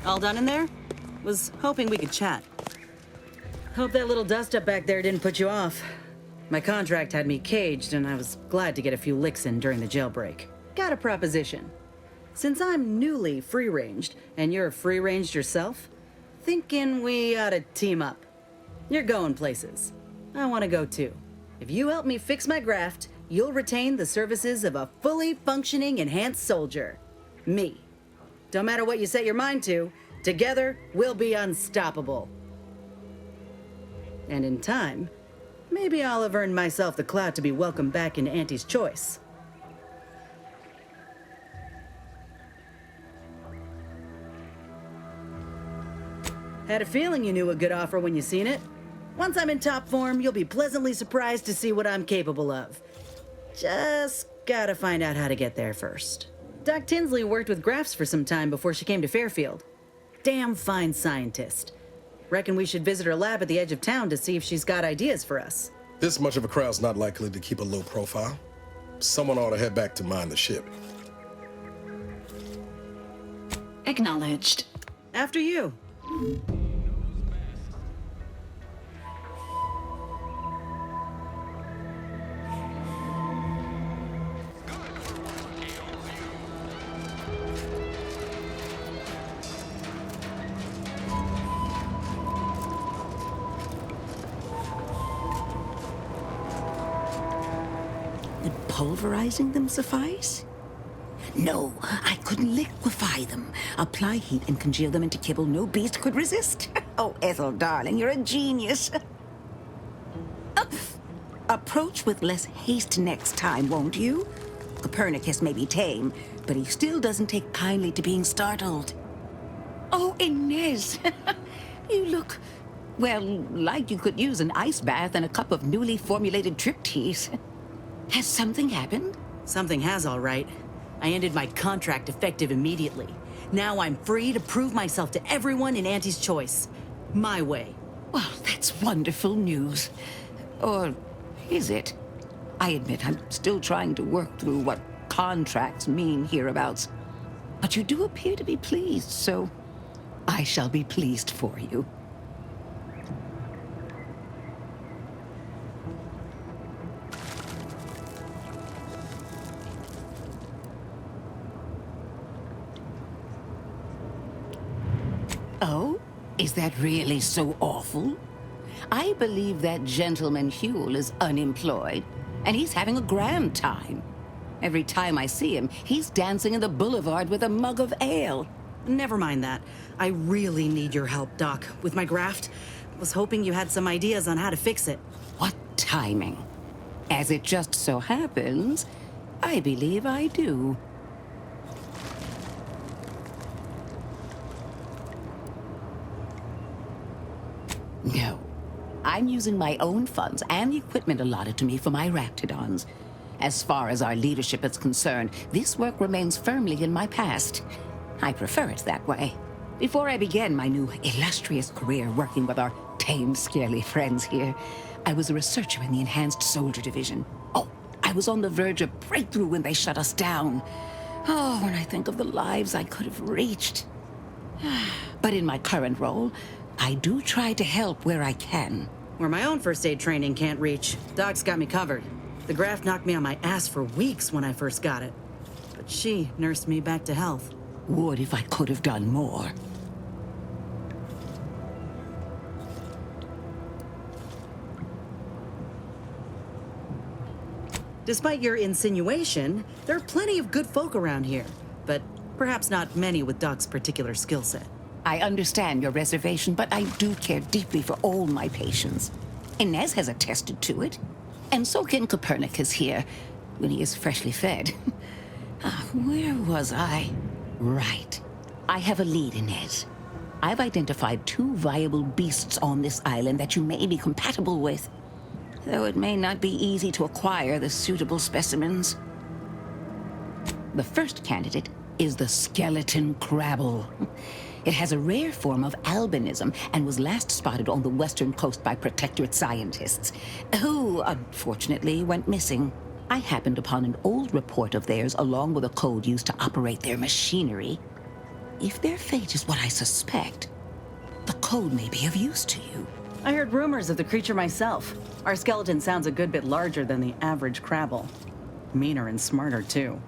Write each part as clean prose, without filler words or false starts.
All done in there? Was hoping we could chat. Hope that little dust-up back there didn't put you off. My contract had me caged, and I was glad to get a few licks in during the jailbreak. Got a proposition. Since I'm newly free-ranged, and you're free-ranged yourself, thinking we ought to team up. You're going places. I want to go too. If you help me fix my graft, you'll retain the services of a fully functioning enhanced soldier. Me. Don't matter what you set your mind to, together we'll be unstoppable. And in time, maybe I'll have earned myself the clout to be welcomed back into Auntie's Choice. Had a feeling you knew a good offer when you seen it. Once I'm in top form, you'll be pleasantly surprised to see what I'm capable of. Just gotta find out how to get there first. Doc Tinsley worked with Grafts for some time before she came to Fairfield. Damn fine scientist. Reckon we should visit her lab at the edge of town to see if she's got ideas for us. This much of a crowd's not likely to keep a low profile. Someone ought to head back to mine the ship. Acknowledged. After you. Would pulverizing them suffice? No, I couldn't liquefy them. Apply heat and congeal them into kibble no beast could resist. Oh, Ethel, darling, you're a genius. Approach with less haste next time, won't you? Copernicus may be tame, but he still doesn't take kindly to being startled. Oh, Inez, you look, well, like you could use an ice bath and a cup of newly formulated trip teas. Has something happened? Something has, all right. I ended my contract effective immediately. Now I'm free to prove myself to everyone in Auntie's Choice. My way. Well, that's wonderful news. Or is it? I admit I'm still trying to work through what contracts mean hereabouts. But you do appear to be pleased, so I shall be pleased for you. Oh? Is that really so awful? I believe that gentleman Huel is unemployed, and he's having a grand time. Every time I see him, he's dancing in the boulevard with a mug of ale. Never mind that. I really need your help, Doc, with my graft. Was hoping you had some ideas on how to fix it. What timing? As it just so happens, I believe I do. No. I'm using my own funds and the equipment allotted to me for my raptidons. As far as our leadership is concerned, this work remains firmly in my past. I prefer it that way. Before I began my new illustrious career working with our tame, scaly friends here, I was a researcher in the Enhanced Soldier Division. Oh, I was on the verge of breakthrough when they shut us down. Oh, when I think of the lives I could have reached. But in my current role, I do try to help where I can. Where my own first aid training can't reach, Doc's got me covered. The graft knocked me on my ass for weeks when I first got it. But she nursed me back to health. Would if I could have done more. Despite your insinuation, there are plenty of good folk around here, but perhaps not many with Doc's particular skill set. I understand your reservation, but I do care deeply for all my patients. Inez has attested to it. And so can Copernicus here, when he is freshly fed. Where was I? Right. I have a lead, Inez. I've identified 2 viable beasts on this island that you may be compatible with, though it may not be easy to acquire the suitable specimens. The first candidate is the skeleton crabble. It has a rare form of albinism and was last spotted on the western coast by protectorate scientists, who, unfortunately, went missing. I happened upon an old report of theirs along with a code used to operate their machinery. If their fate is what I suspect, the code may be of use to you. I heard rumors of the creature myself. Our skeleton sounds a good bit larger than the average crabble. Meaner and smarter, too.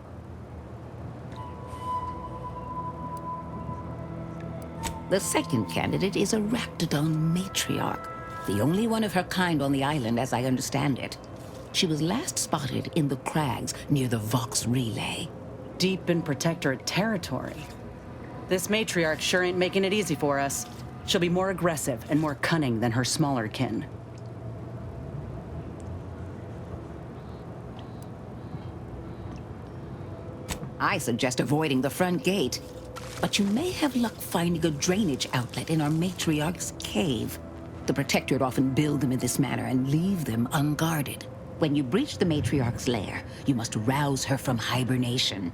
The second candidate is a Raptidon matriarch, the only one of her kind on the island as I understand it. She was last spotted in the crags near the Vox Relay. Deep in Protectorate territory. This matriarch sure ain't making it easy for us. She'll be more aggressive and more cunning than her smaller kin. I suggest avoiding the front gate, but you may have luck finding a drainage outlet in our matriarch's cave. The Protectorate often build them in this manner and leave them unguarded. When you breach the matriarch's lair, you must rouse her from hibernation.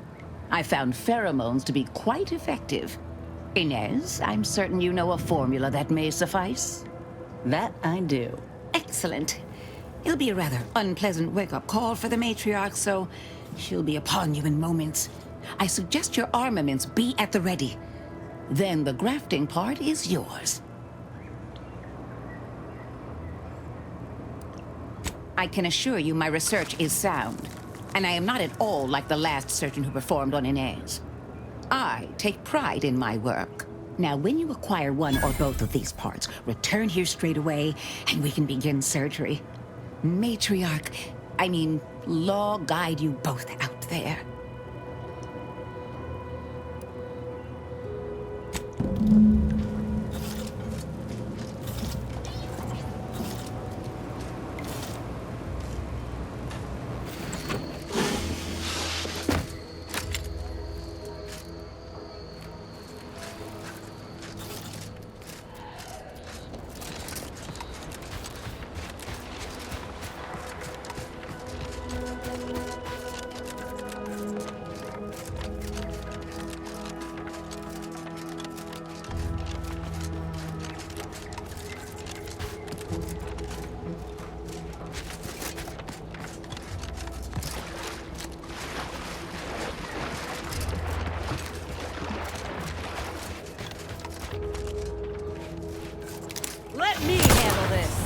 I found pheromones to be quite effective. Inez, I'm certain you know a formula that may suffice. That I do. Excellent. It'll be a rather unpleasant wake-up call for the matriarch, so she'll be upon you in moments. I suggest your armaments be at the ready. Then the grafting part is yours. I can assure you my research is sound, and I am not at all like the last surgeon who performed on Inez. I take pride in my work. Now, when you acquire one or both of these parts, return here straight away, and we can begin surgery. Law guide you both out there. Let me handle this!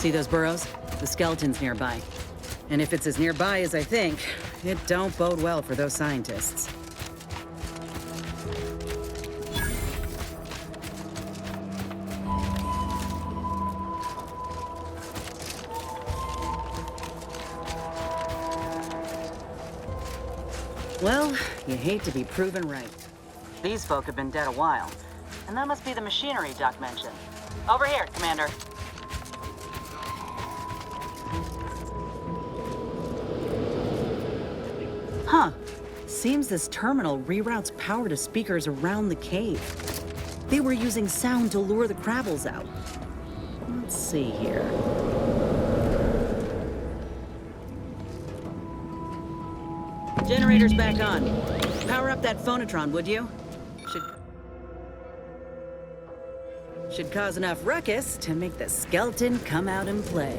See those burrows? The skeleton's nearby. And if it's as nearby as I think, it don't bode well for those scientists. Well, you hate to be proven right. These folk have been dead a while. And that must be the machinery Doc mentioned. Over here, Commander. Huh. Seems this terminal reroutes power to speakers around the cave. They were using sound to lure the crabbles out. Let's see here. Generator's back on. Power up that phonotron, would you? Should cause enough ruckus to make the skeleton come out and play.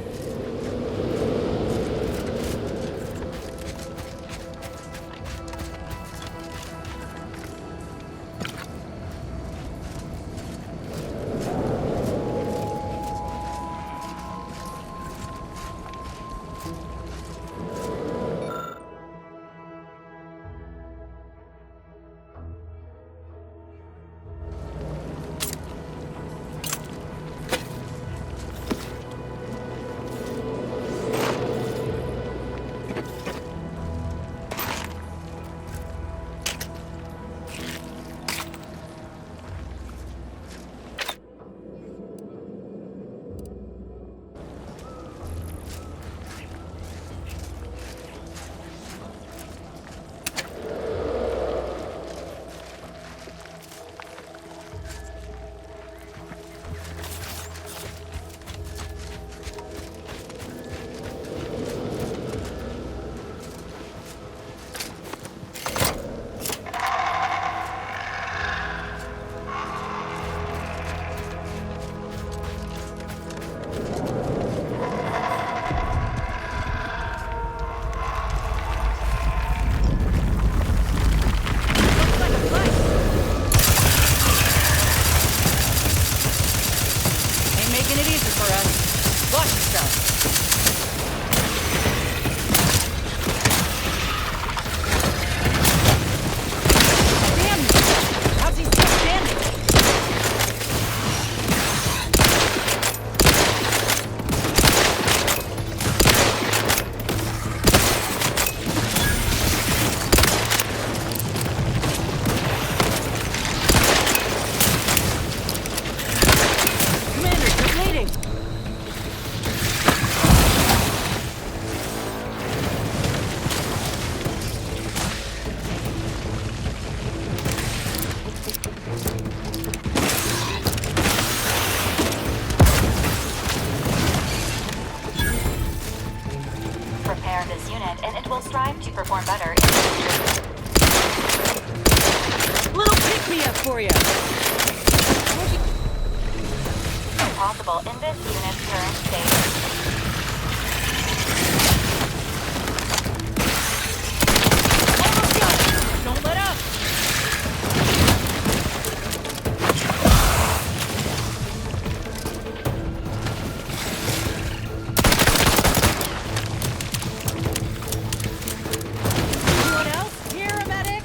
unit, and it will strive to perform better in the future. Little pick-me-up for you. Possible in this unit's current state. Almost got it. Don't let up. Anyone else here, a medic?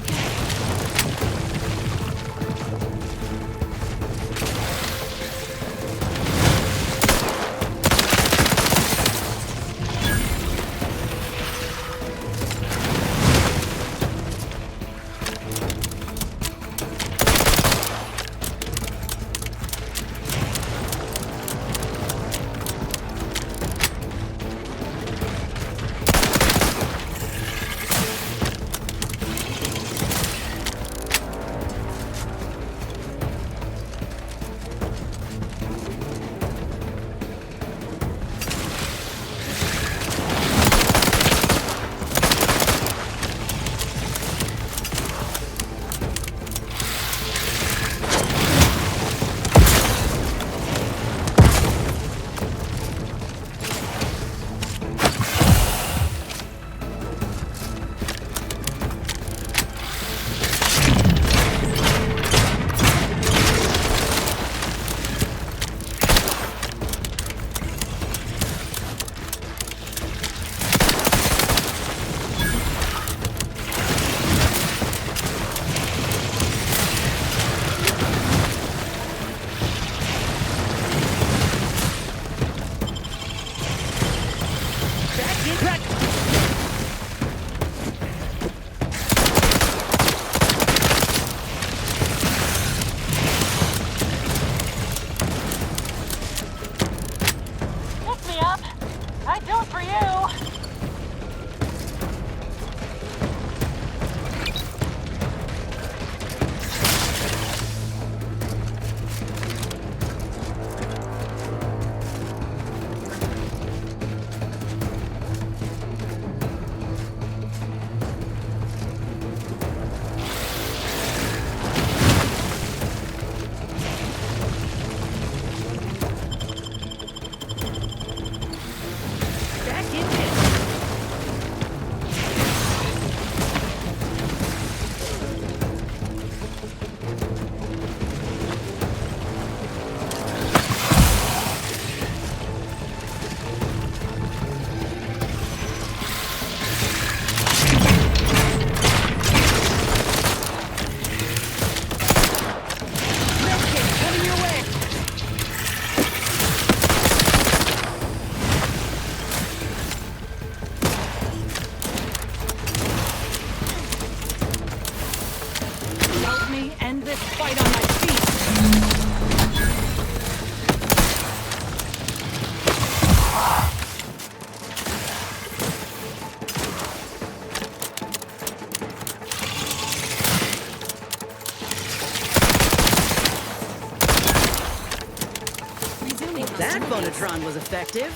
That bonetron was effective.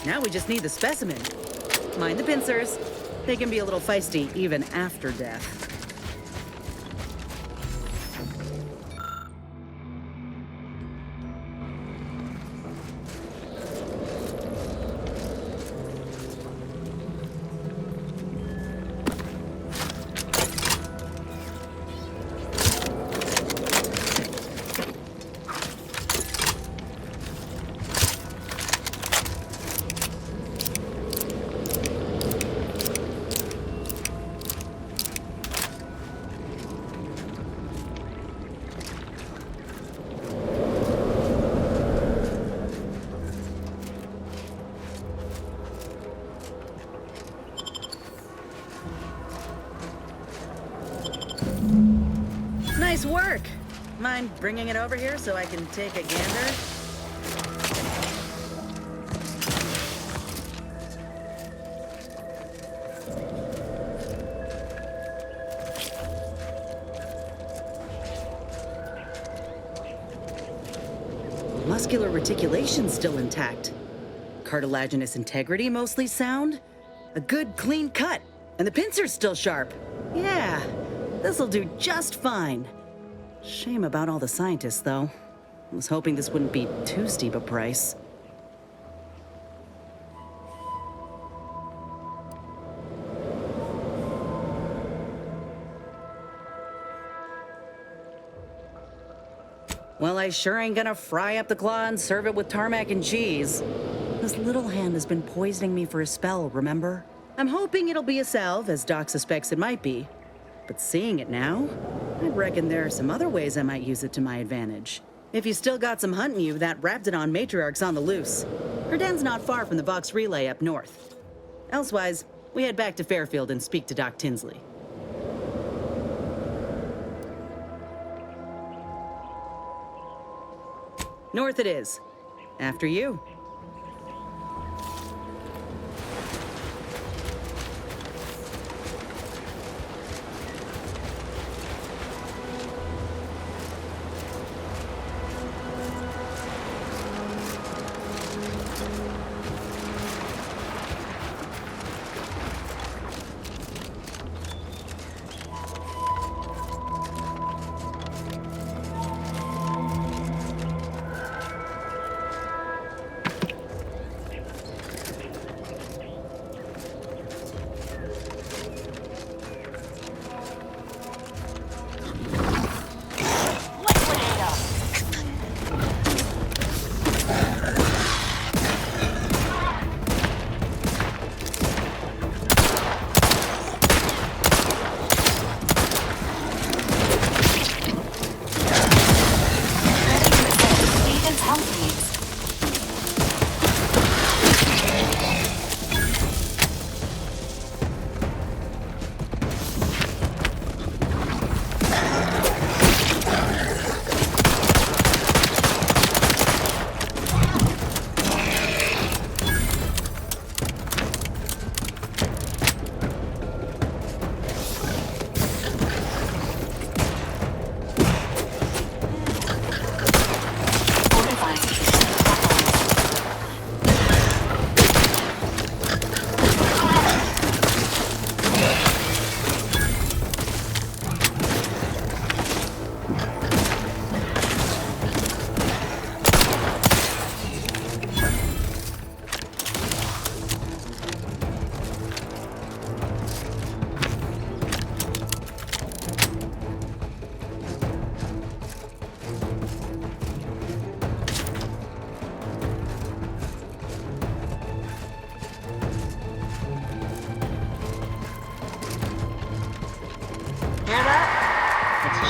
Now we just need the specimen. Mind the pincers. They can be a little feisty even after death. Nice work. Mind bringing it over here so I can take a gander? Muscular reticulation's still intact. Cartilaginous integrity mostly sound. A good, clean cut. And the pincer's still sharp. Yeah, this'll do just fine. Shame about all the scientists, though. I was hoping this wouldn't be too steep a price. Well, I sure ain't gonna fry up the claw and serve it with tarmac and cheese. This little hand has been poisoning me for a spell, remember? I'm hoping it'll be a salve, as Doc suspects it might be. But seeing it now, I reckon there are some other ways I might use it to my advantage. If you still got some hunt in you, that Raptidon matriarch's on the loose. Her den's not far from the Vox Relay up north. Elsewise, we head back to Fairfield and speak to Doc Tinsley. North it is. After you.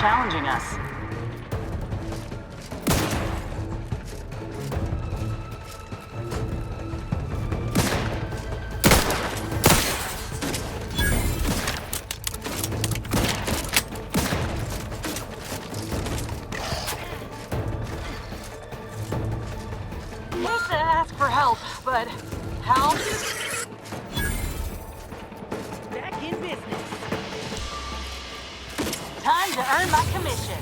Challenging us. Used to ask for help, but help? Back in business. Time to earn my commission.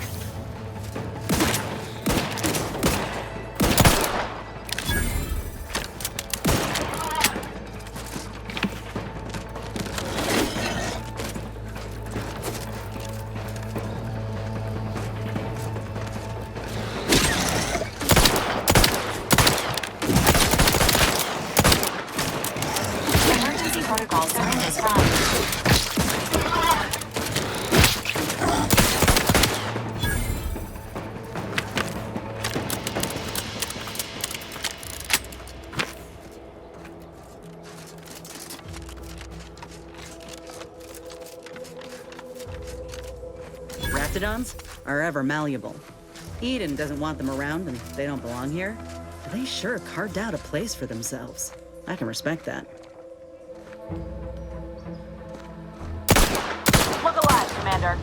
Emergency protocol siren is prompt. Raptidons are ever malleable. Eden doesn't want them around and they don't belong here. But they sure carved out a place for themselves. I can respect that. Look alive, Commander.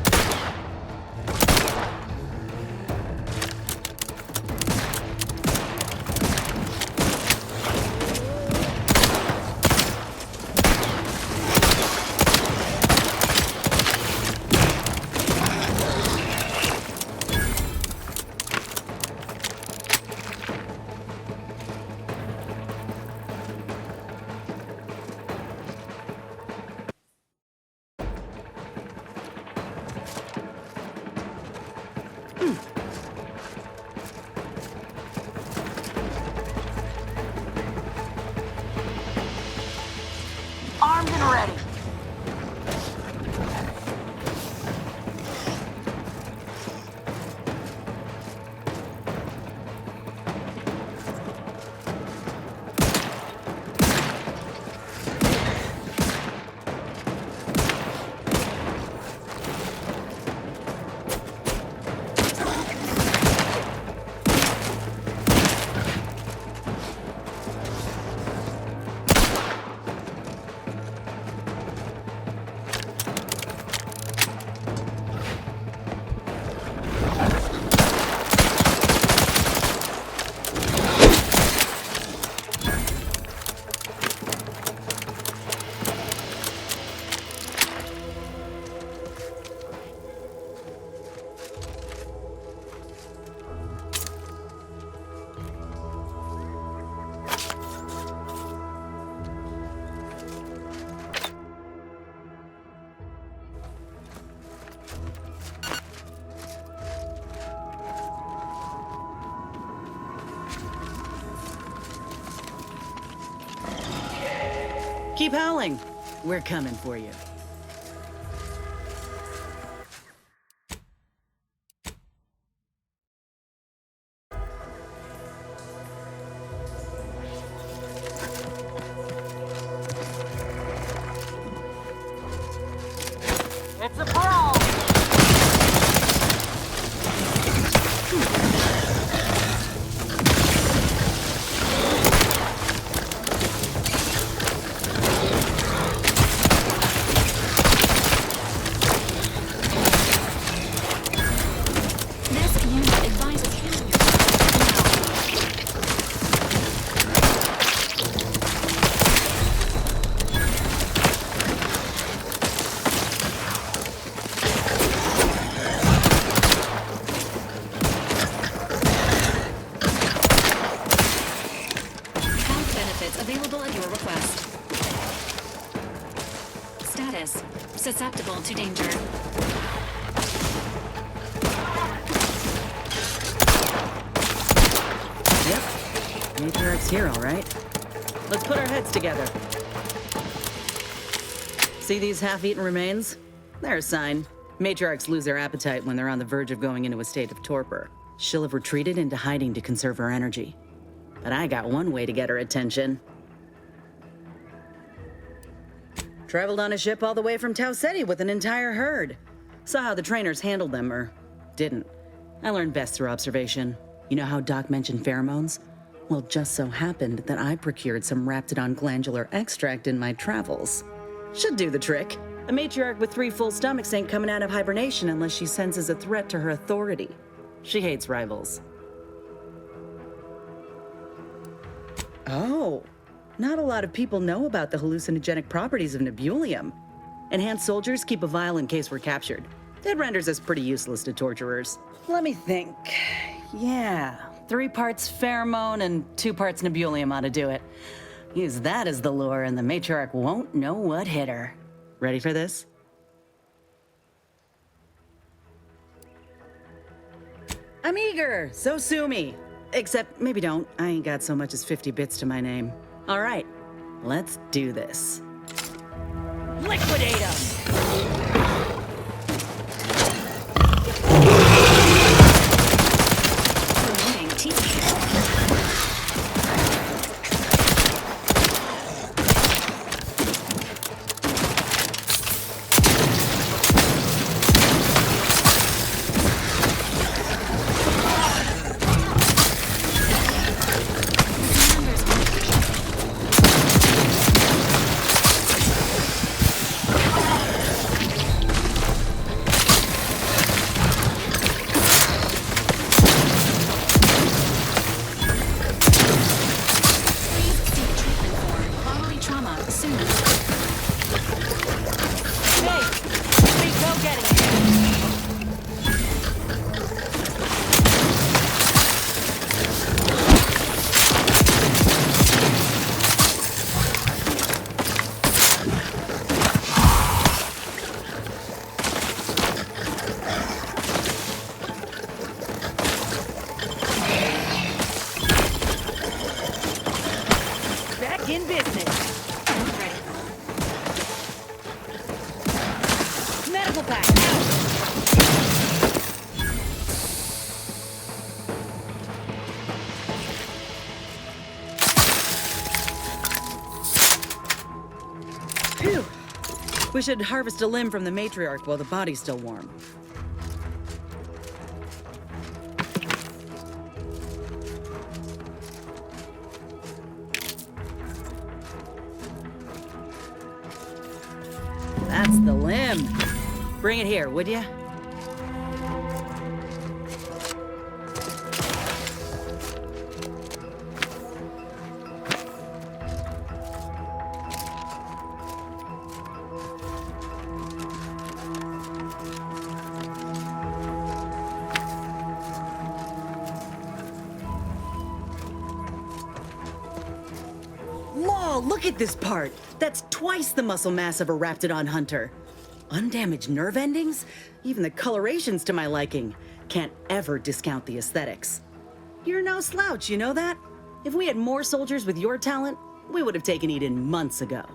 and ready. Keep howling. We're coming for you. It's a brawl! This unit advises carriers. Health benefits available at your request. Status: susceptible to danger. Yep. Matriarch's here, all right. Let's put our heads together. See these half-eaten remains? They're a sign. Matriarchs lose their appetite when they're on the verge of going into a state of torpor. She'll have retreated into hiding to conserve her energy. But I got one way to get her attention. Traveled on a ship all the way from Tau Ceti with an entire herd. Saw how the trainers handled them, or didn't. I learned best through observation. You know how Doc mentioned pheromones? Well, it just so happened that I procured some Raptidon glandular extract in my travels. Should do the trick. A matriarch with 3 full stomachs ain't coming out of hibernation unless she senses a threat to her authority. She hates rivals. Oh, not a lot of people know about the hallucinogenic properties of nebulium. Enhanced soldiers keep a vial in case we're captured. It renders us pretty useless to torturers. Let me think. Yeah, 3 parts pheromone and 2 parts nebulium ought to do it. Use that as the lure and the matriarch won't know what hit her. Ready for this? I'm eager, so sue me. Except maybe don't, I ain't got so much as 50 bits to my name. All right, let's do this. Liquidate 'em! Promoting teamwork. back. Phew. We should harvest a limb from the matriarch while the body's still warm. That's the limb. Bring it here, would ya? Whoa, look at this part. That's twice the muscle mass of a Raptidon hunter. Undamaged nerve endings? Even the coloration's to my liking. Can't ever discount the aesthetics. You're no slouch, you know that? If we had more soldiers with your talent, we would have taken Eden months ago.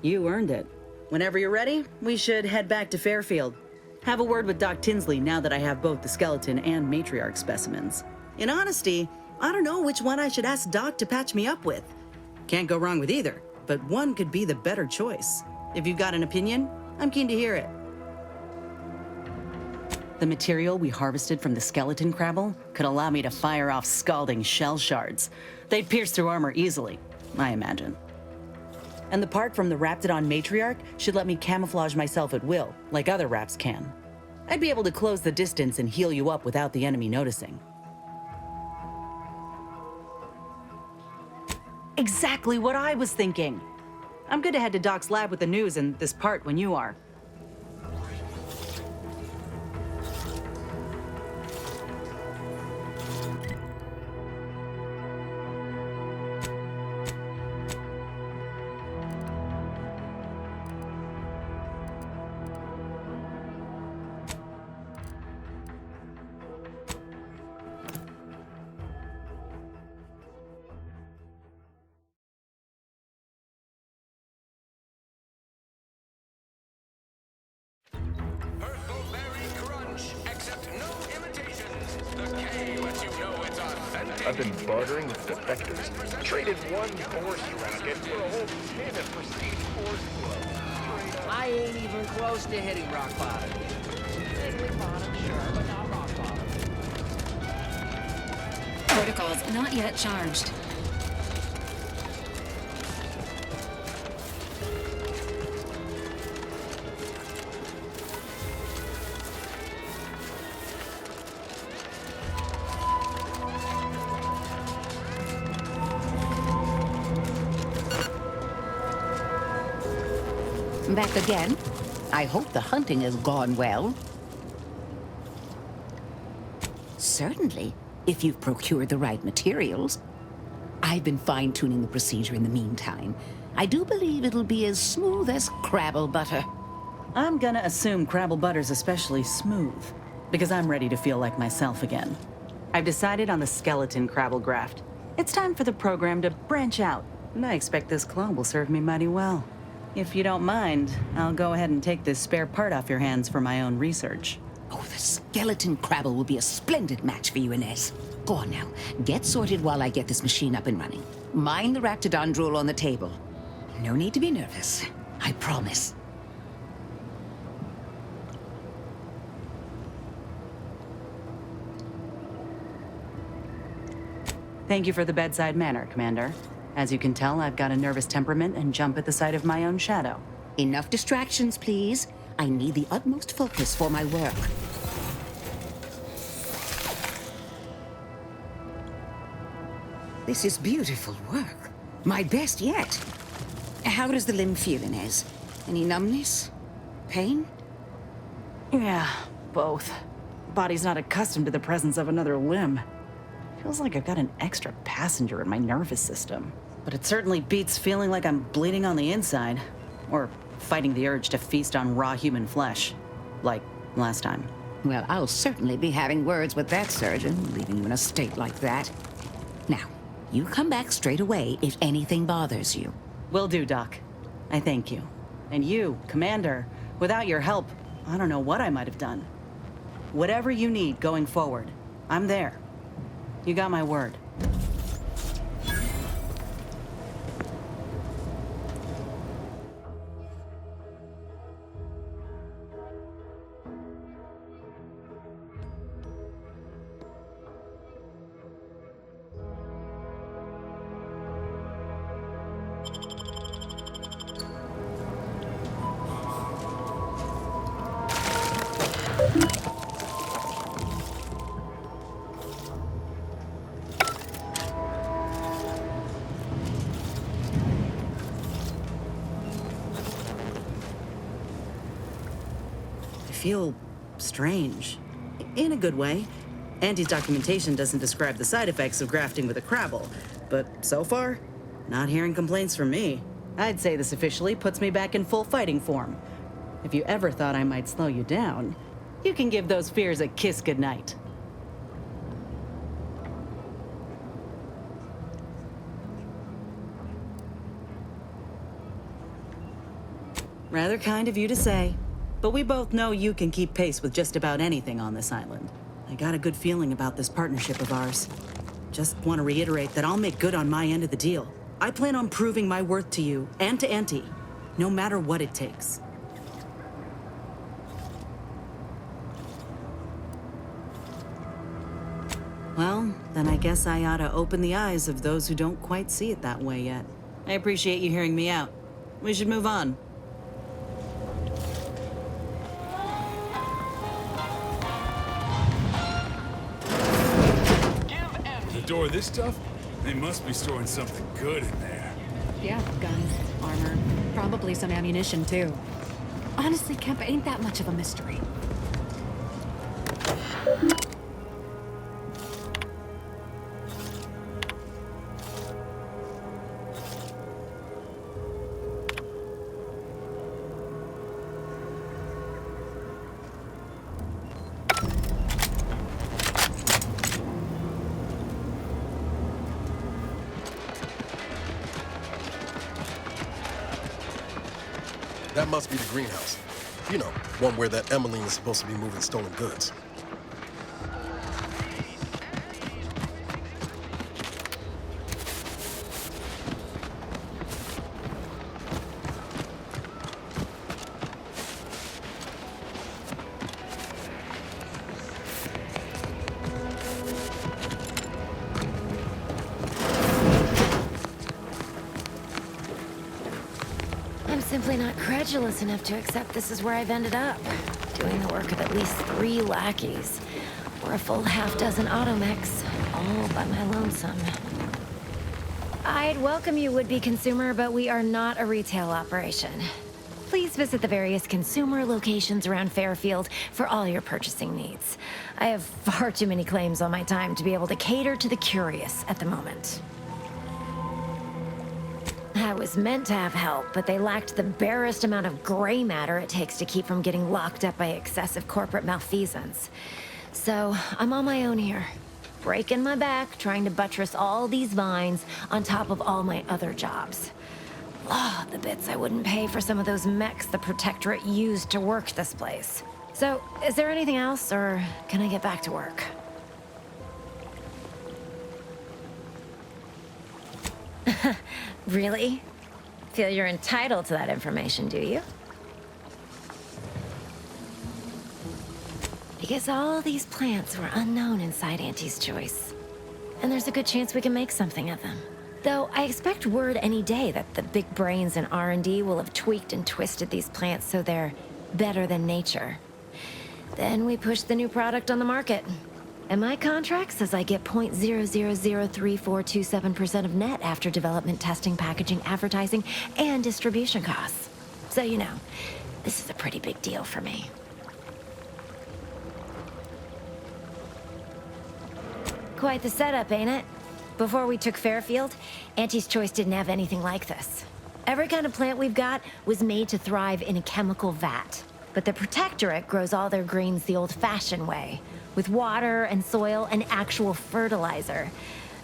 You earned it. Whenever you're ready, we should head back to Fairfield. Have a word with Doc Tinsley now that I have both the skeleton and matriarch specimens. In honesty, I don't know which one I should ask Doc to patch me up with. Can't go wrong with either, but one could be the better choice. If you've got an opinion, I'm keen to hear it. The material we harvested from the skeleton crabble could allow me to fire off scalding shell shards. They'd pierce through armor easily, I imagine. And the part from the Raptidon matriarch should let me camouflage myself at will, like other Raps can. I'd be able to close the distance and heal you up without the enemy noticing. Exactly what I was thinking. I'm good to head to Doc's lab with the news and this part when you are. Purple-berry crunch, accept no imitations. The K lets you know it's authentic. I've been bartering with defectors. Traded one horse racket for a whole tin of prestige force glow. I ain't even close to hitting rock bottom. Vaguely bottom, sure, but not rock bottom. Protocols not yet charged. Back again. I hope the hunting has gone well. Certainly, if you've procured the right materials. I've been fine-tuning the procedure in the meantime. I do believe it'll be as smooth as crabble butter. I'm gonna assume crabble butter's especially smooth, because I'm ready to feel like myself again. I've decided on the skeleton crabble graft. It's time for the program to branch out, and I expect this claw will serve me mighty well. If you don't mind, I'll go ahead and take this spare part off your hands for my own research. Oh, the skeleton crabble will be a splendid match for you, Inez. Go on now. Get sorted while I get this machine up and running. Mind the Raptidon drool on the table. No need to be nervous. I promise. Thank you for the bedside manner, Commander. As you can tell, I've got a nervous temperament and jump at the sight of my own shadow. Enough distractions, please. I need the utmost focus for my work. This is beautiful work. My best yet. How does the limb feel, Inez? Any numbness? Pain? Yeah, both. Body's not accustomed to the presence of another limb. Feels like I've got an extra passenger in my nervous system. But it certainly beats feeling like I'm bleeding on the inside. Or fighting the urge to feast on raw human flesh. Like last time. Well, I'll certainly be having words with that surgeon, leaving you in a state like that. Now, you come back straight away if anything bothers you. Will do, Doc. I thank you. And you, Commander, without your help, I don't know what I might have done. Whatever you need going forward, I'm there. You got my word. I feel strange. In a good way. Auntie's documentation doesn't describe the side effects of grafting with a crabble, but so far, not hearing complaints from me. I'd say this officially puts me back in full fighting form. If you ever thought I might slow you down, you can give those fears a kiss goodnight. Rather kind of you to say, but we both know you can keep pace with just about anything on this island. I got a good feeling about this partnership of ours. Just want to reiterate that I'll make good on my end of the deal. I plan on proving my worth to you and to Auntie, no matter what it takes. Well, then I guess I ought to open the eyes of those who don't quite see it that way yet. I appreciate you hearing me out. We should move on. The door of this stuff? They must be storing something good in there. Yeah, guns, armor, probably some ammunition too. Honestly, Kemp ain't that much of a mystery. That must be the greenhouse. You know, one where that Emmeline is supposed to be moving stolen goods. Simply not credulous enough to accept this is where I've ended up. Doing the work of at least 3 lackeys, or a full half-dozen automechs, all by my lonesome. I'd welcome you, would-be consumer, but we are not a retail operation. Please visit the various consumer locations around Fairfield for all your purchasing needs. I have far too many claims on my time to be able to cater to the curious at the moment. I was meant to have help, but they lacked the barest amount of gray matter it takes to keep from getting locked up by excessive corporate malfeasance. So, I'm on my own here, breaking my back, trying to buttress all these vines on top of all my other jobs. Oh, the bits I wouldn't pay for some of those mechs the Protectorate used to work this place. So, is there anything else, or can I get back to work? Really? Feel you're entitled to that information, do you? Because all these plants were unknown inside Auntie's Choice. And there's a good chance we can make something of them. Though I expect word any day that the big brains in R&D will have tweaked and twisted these plants so they're better than nature. Then we push the new product on the market. And my contract says I get 0.003427% of net after development, testing, packaging, advertising, and distribution costs. So, you know, this is a pretty big deal for me. Quite the setup, ain't it? Before we took Fairfield, Auntie's Choice didn't have anything like this. Every kind of plant we've got was made to thrive in a chemical vat. But the Protectorate grows all their greens the old-fashioned way, with water and soil and actual fertilizer.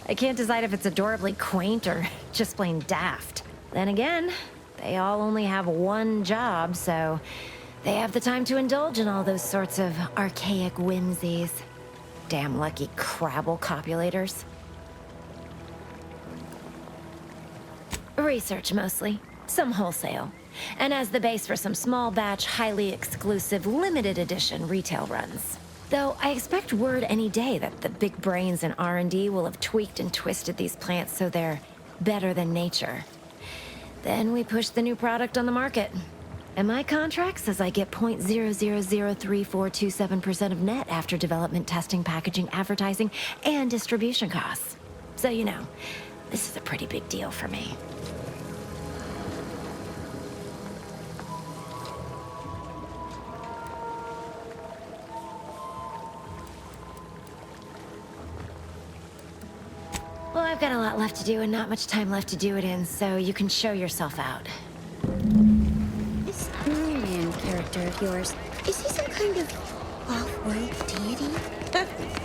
I can't decide if it's adorably quaint or just plain daft. Then again, They all only have one job, so they have the time to indulge in all those sorts of archaic whimsies. Damn lucky Crabble copulators. Research mostly. Some wholesale. And as the base for some small batch, highly exclusive, limited edition retail runs. Though I expect word any day that the big brains in R&D will have tweaked and twisted these plants so they're better than nature. Then we push the new product on the market. And my contract says I get 0.003427% of net after development, testing, packaging, advertising, and distribution costs. So you know, this is a pretty big deal for me. Well, I've got a lot left to do and not much time left to do it in, so you can show yourself out. This man character of yours, is he some kind of off-world deity?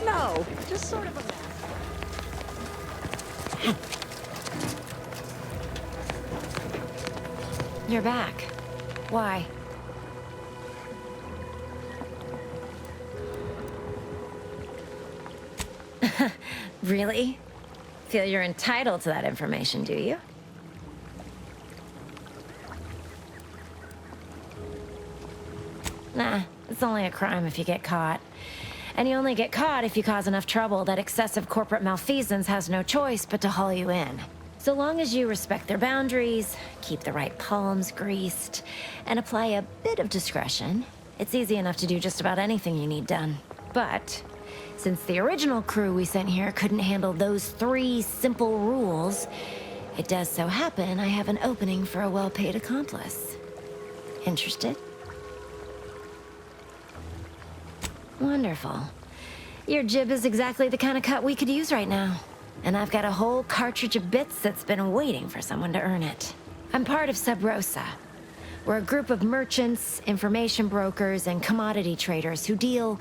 No, just sort of a mess. You're back. Why? Really? Feel you're entitled to that information, do you? Nah, it's only a crime if you get caught. And you only get caught if you cause enough trouble that excessive corporate malfeasance has no choice but to haul you in. So long as you respect their boundaries, keep the right palms greased, and apply a bit of discretion, it's easy enough to do just about anything you need done. But since the original crew we sent here couldn't handle those 3 simple rules, it does so happen I have an opening for a well-paid accomplice. Interested? Wonderful. Your jib is exactly the kind of cut we could use right now. And I've got a whole cartridge of bits that's been waiting for someone to earn it. I'm part of Sub Rosa. We're a group of merchants, information brokers, and commodity traders who deal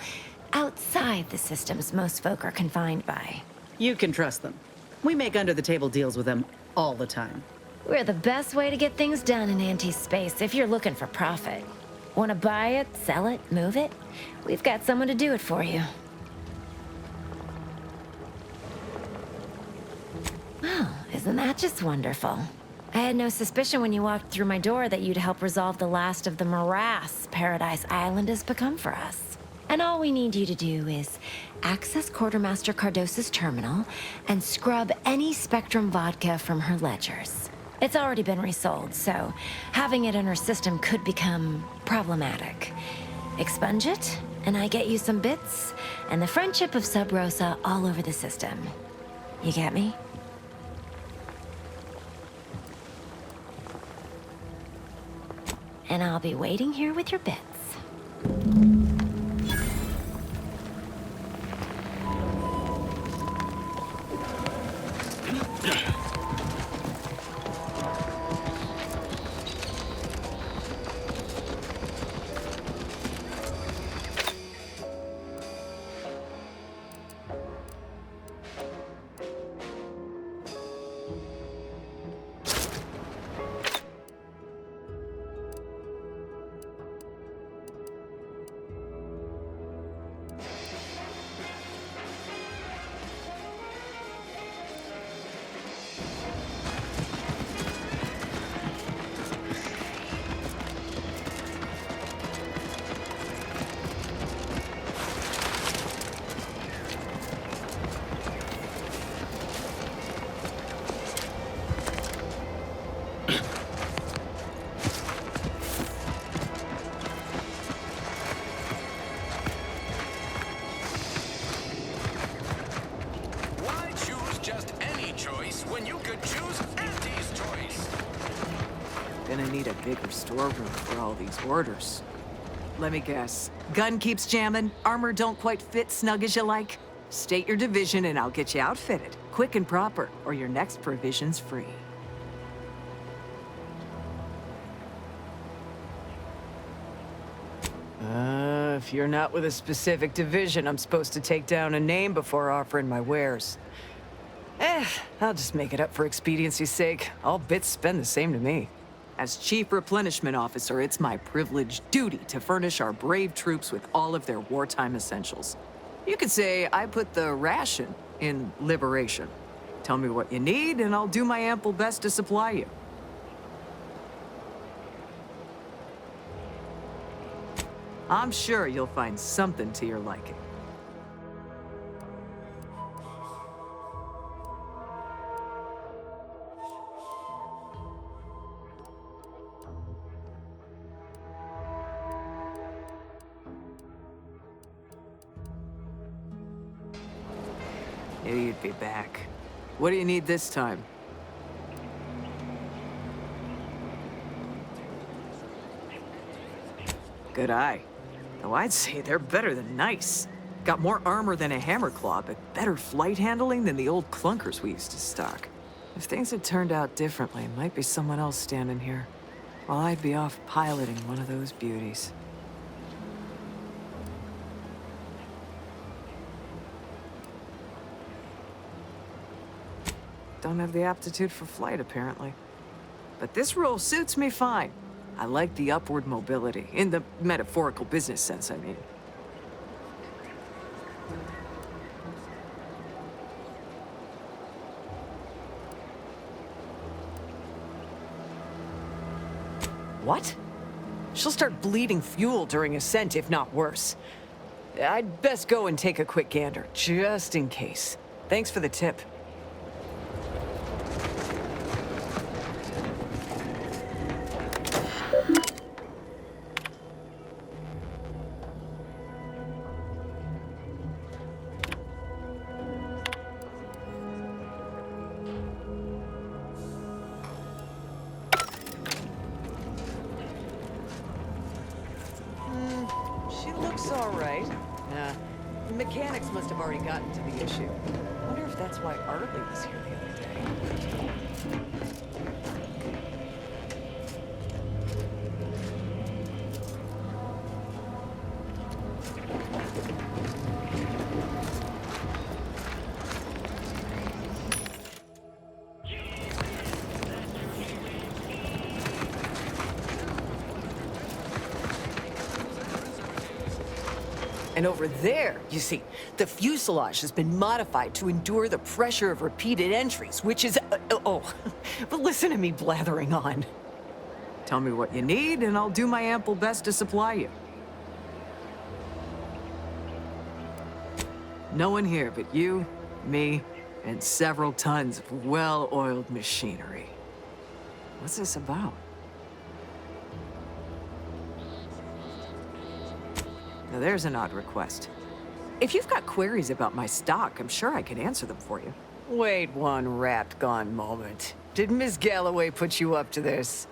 outside the systems most folk are confined by. You can trust them. We make under-the-table deals with them all the time. We're the best way to get things done in anti-space if you're looking for profit. Want to buy it, sell it, move it? We've got someone to do it for you. Well, isn't that just wonderful? I had no suspicion when you walked through my door that you'd help resolve the last of the morass Paradise Island has become for us. And all we need you to do is access Quartermaster Cardossa's terminal and scrub any Spectrum vodka from her ledgers. It's already been resold, so having it in her system could become problematic. Expunge it, and I get you some bits, and the friendship of Sub Rosa all over the system. You get me? And I'll be waiting here with your bits. Gonna need a bigger storeroom for all these orders. Let me guess. Gun keeps jamming, armor don't quite fit snug as you like? State your division and I'll get you outfitted, quick and proper, or your next provision's free. If you're not with a specific division, I'm supposed to take down a name before offering my wares. I'll just make it up for expediency's sake. All bits spend the same to me. As Chief Replenishment Officer, it's my privileged duty to furnish our brave troops with all of their wartime essentials. You could say I put the ration in liberation. Tell me what you need, and I'll do my ample best to supply you. I'm sure you'll find something to your liking. Knew you'd be back. What do you need this time? Good eye. Though I'd say they're better than nice. Got more armor than a hammerclaw, but better flight handling than the old clunkers we used to stock. If things had turned out differently, might be someone else standing here, while I'd be off piloting one of those beauties. Don't have the aptitude for flight, apparently. But this role suits me fine. I like the upward mobility, in the metaphorical business sense, I mean. What? She'll start bleeding fuel during ascent, if not worse. I'd best go and take a quick gander, just in case. Thanks for the tip. She looks all right. The mechanics must have already gotten to the issue. Wonder if that's why Arlie was here the other day. And over there, you see, the fuselage has been modified to endure the pressure of repeated entries, which is... but listen to me blathering on. Tell me what you need, and I'll do my ample best to supply you. No one here but you, me, and several tons of well-oiled machinery. What's this about? Now there's an odd request. If you've got queries about my stock, I'm sure I could answer them for you. Wait one rat-gone moment. Did Miss Galloway put you up to this?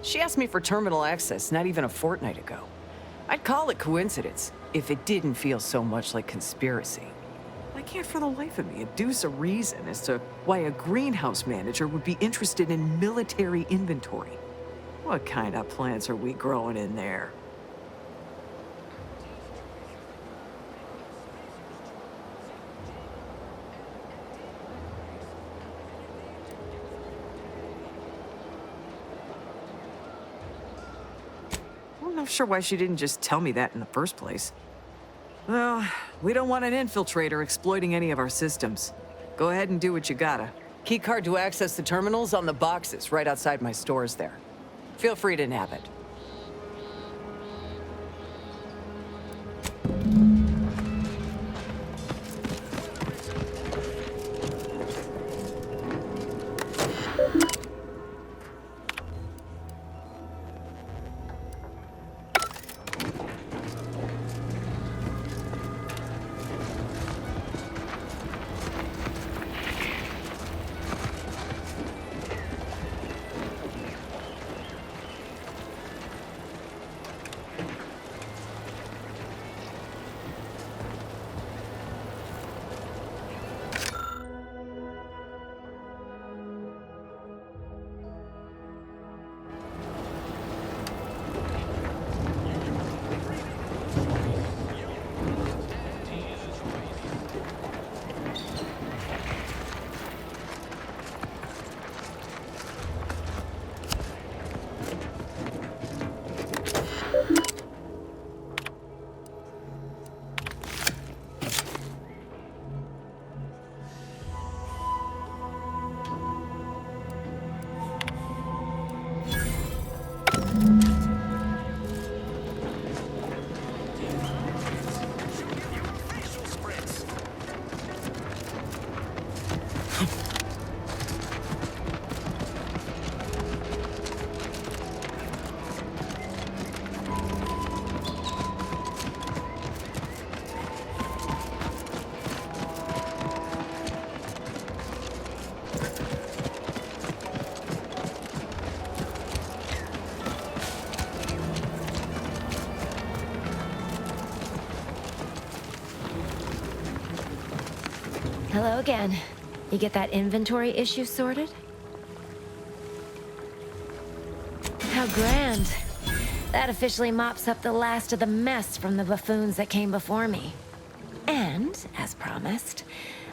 She asked me for terminal access not even a fortnight ago. I'd call it coincidence if it didn't feel so much like conspiracy. I can't for the life of me adduce a reason as to why a greenhouse manager would be interested in military inventory. What kind of plants are we growing in there? I'm not sure why she didn't just tell me that in the first place. Well, we don't want an infiltrator exploiting any of our systems. Go ahead and do what you gotta. Keycard to access the terminals on the boxes right outside my stores there. Feel free to nab it. go again. You get that inventory issue sorted? How grand. That officially mops up the last of the mess from the buffoons that came before me. And, as promised,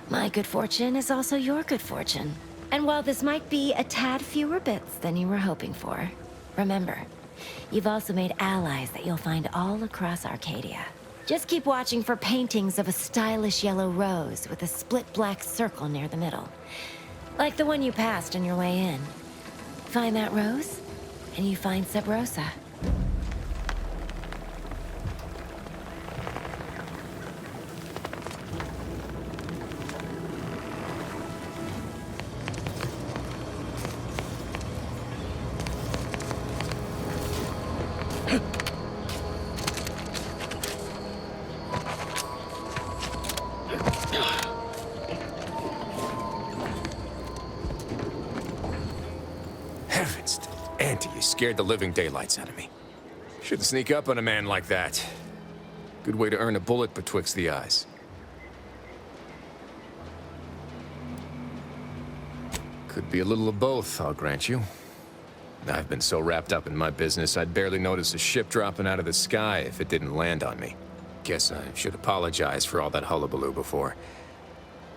my good fortune is also your good fortune. And while this might be a tad fewer bits than you were hoping for, remember, you've also made allies that you'll find all across Arcadia. Just keep watching for paintings of a stylish yellow rose with a split black circle near the middle. Like the one you passed on your way in. Find that rose, and you find Sub Rosa. Heavens, Auntie, you scared the living daylights out of me. Shouldn't sneak up on a man like that. Good way to earn a bullet betwixt the eyes. Could be a little of both, I'll grant you. I've been so wrapped up in my business, I'd barely notice a ship dropping out of the sky if it didn't land on me. Guess I should apologize for all that hullabaloo before.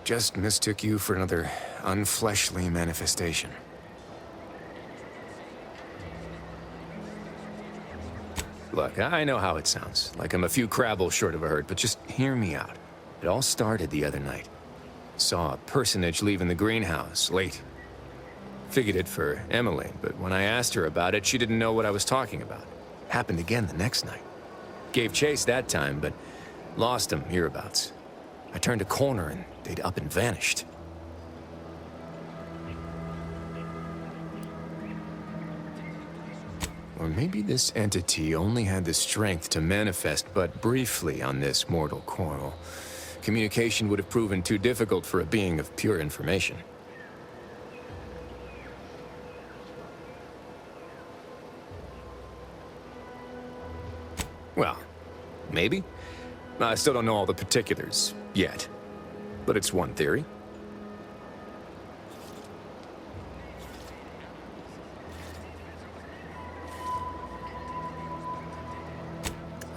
Just mistook you for another unfleshly manifestation. Look, I know how it sounds, like I'm a few crabbles short of a hurt, but just hear me out. It all started the other night. Saw a personage leaving the greenhouse, late. Figured it for Emily, but when I asked her about it, she didn't know what I was talking about. Happened again the next night. Gave chase that time, but lost him hereabouts. I turned a corner and they'd up and vanished. Or maybe this entity only had the strength to manifest but briefly on this mortal coil. Communication would have proven too difficult for a being of pure information. Well, maybe. I still don't know all the particulars yet, but it's one theory.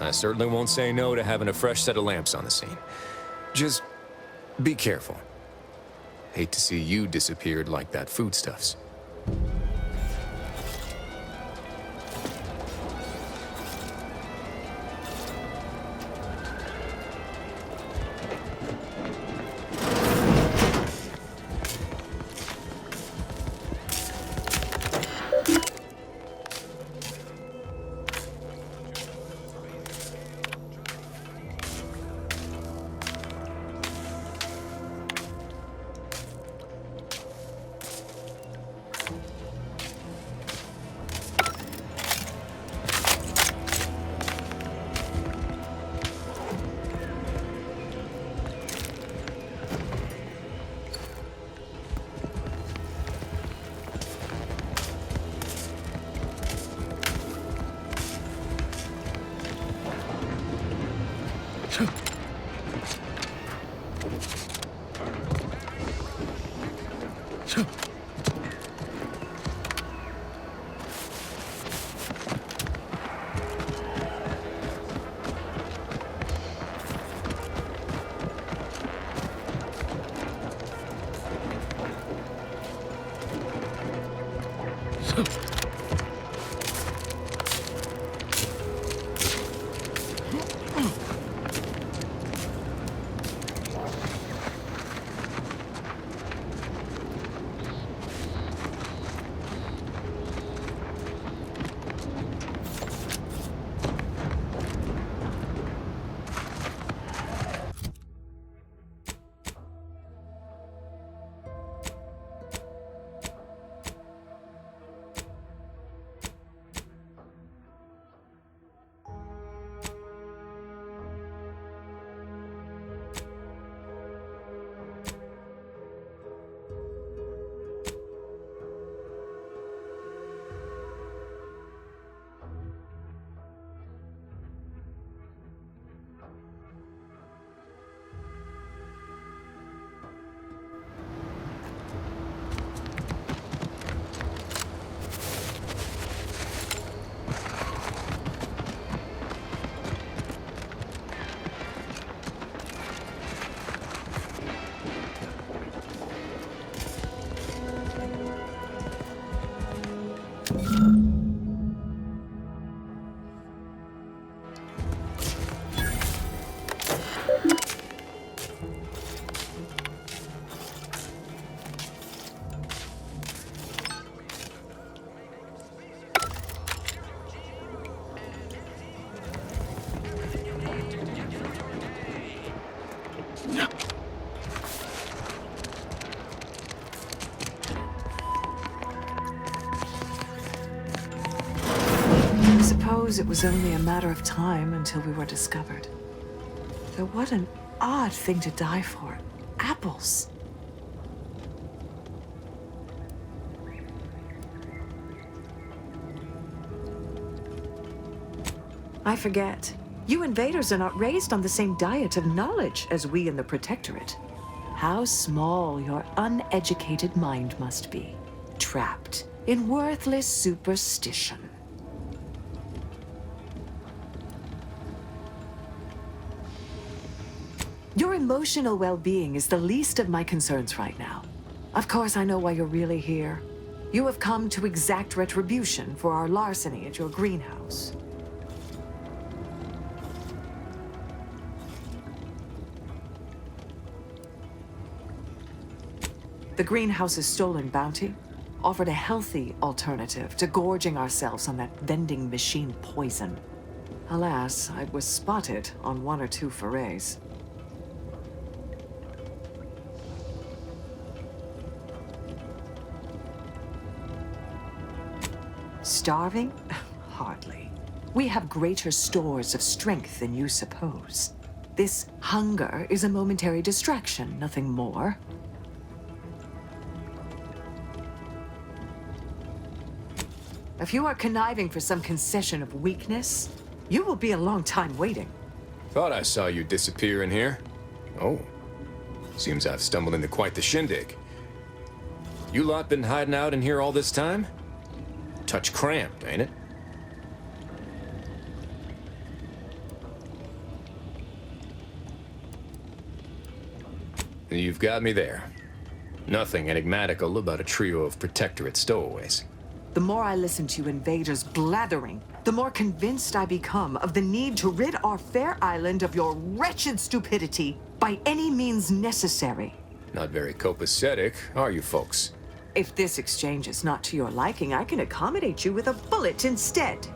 I certainly won't say no to having a fresh set of lamps on the scene. Just be careful. Hate to see you disappeared like that foodstuffs. It was only a matter of time until we were discovered. Though what an odd thing to die for. Apples. I forget. You invaders are not raised on the same diet of knowledge as we in the Protectorate. How small your uneducated mind must be, trapped in worthless superstition. Your emotional well-being is the least of my concerns right now. Of course, I know why you're really here. You have come to exact retribution for our larceny at your greenhouse. The greenhouse's stolen bounty offered a healthy alternative to gorging ourselves on that vending machine poison. Alas, I was spotted on 1 or 2 forays. Starving? Hardly. We have greater stores of strength than you suppose. This hunger is a momentary distraction, nothing more. If you are conniving for some concession of weakness, you will be a long time waiting. Thought I saw you disappear in here. Oh. Seems I've stumbled into quite the shindig. You lot been hiding out in here all this time? Touch cramped, ain't it? You've got me there. Nothing enigmatical about a trio of Protectorate stowaways. The more I listen to you invaders blathering, the more convinced I become of the need to rid our fair island of your wretched stupidity by any means necessary. Not very copacetic, are you folks? If this exchange is not to your liking, I can accommodate you with a bullet instead.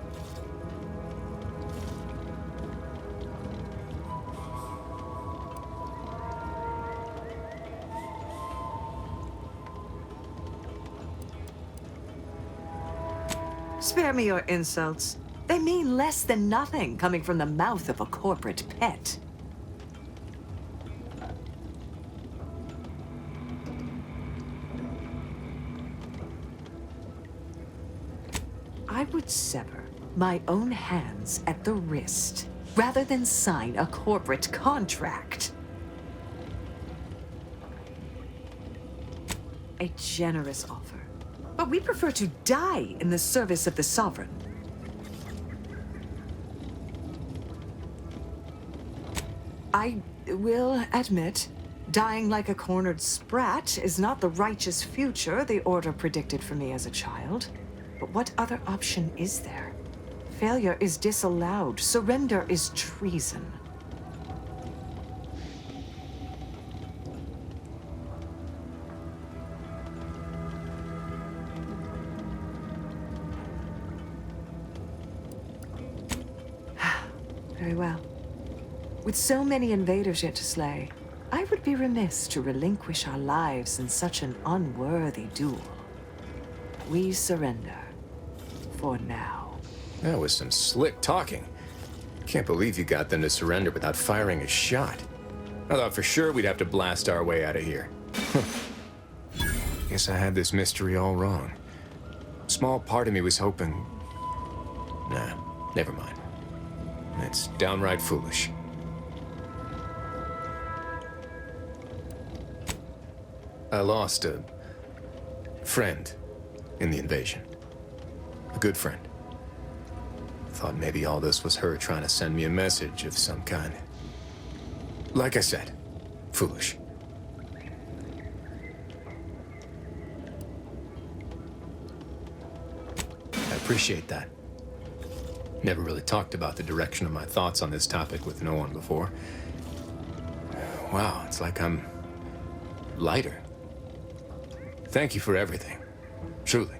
Spare me your insults. They mean less than nothing coming from the mouth of a corporate pet. I would sever my own hands at the wrist rather than sign a corporate contract. A generous offer, but we prefer to die in the service of the Sovereign. I will admit, dying like a cornered sprat is not the righteous future the Order predicted for me as a child. But what other option is there? Failure is disallowed. Surrender is treason. Very well. With so many invaders yet to slay, I would be remiss to relinquish our lives in such an unworthy duel. We surrender. For now. That was some slick talking. Can't believe you got them to surrender without firing a shot. I thought for sure we'd have to blast our way out of here. Guess I had this mystery all wrong. A small part of me was hoping... Nah, never mind. It's downright foolish. I lost a friend in the invasion. A good friend. Thought maybe all this was her trying to send me a message of some kind. Like I said, foolish. appreciate that. Never really talked about the direction of my thoughts on this topic with no one before. Wow, it's like I'm lighter. Thank you for everything. Truly.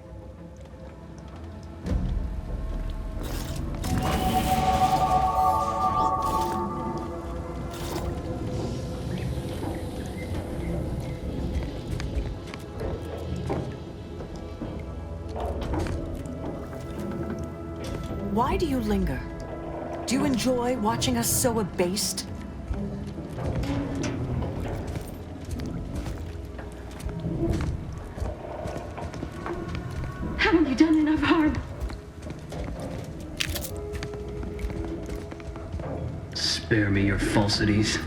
Why do you linger? Do you enjoy watching us so abased? Haven't you done enough harm? Spare me your falsities.